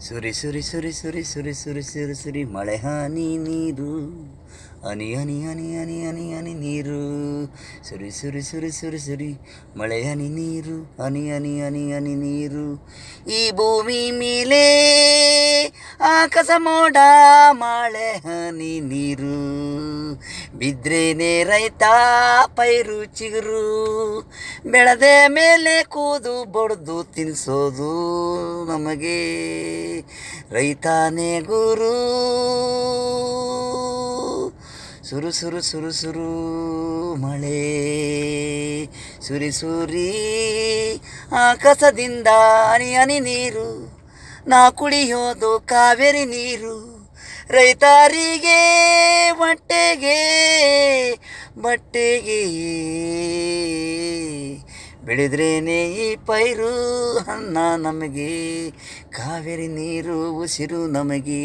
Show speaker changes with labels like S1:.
S1: ಸುರಿ ಸುರಿ ಸುರಿ ಸುರಿ ಸುರಿ ಸುರಿ ಸುರಿ ಸುರಿ ಮಳೆ ಹನಿ ನೀರು ಹನಿ ಹನಿ ಹನಿ ಹನಿ ಹನಿ ಹನಿ ನೀರು ಸುರಿ ಸುರಿ ಸುರಿ ಸುರಿ ಸುರಿ ಮಳೆ ಹನಿ ನೀರು ಹನಿ ಹನಿ ಹನಿ ಹನಿ ನೀರು ಈ ಭೂಮಿ ಮೇಲೆ ಆಕಾಶ ಮೋಡ ಮಳೆ ಹನಿ ನೀರು ಬಿದ್ರೇನೆ ರೈತ ಪೈರು ಚಿಗುರು ಬೆಳೆದ ಮೇಲೆ ಕೂದು ಬಡ್ದು ತಿನ್ನಿಸೋದು ನಮಗೆ ರೈತಾನೇ ಗುರು ಸುರು ಸುರು ಸುರು ಸುರು ಮಳೆ ಸುರಿ ಸುರಿ ಆಕಾಶದಿಂದ ಹನಿ ಹನಿ ನೀರು ನಾ ಕುಡಿಯೋದು ಕಾವೇರಿ ನೀರು ರೈತರಿಗೆ ಬಟ್ಟೆಗೆ ಬೆಳೆದ್ರೇನೆ ಈ ಪೈರು ಅನ್ನ ನಮಗೆ ಕಾವೇರಿ ನೀರು ಉಸಿರು ನಮಗೆ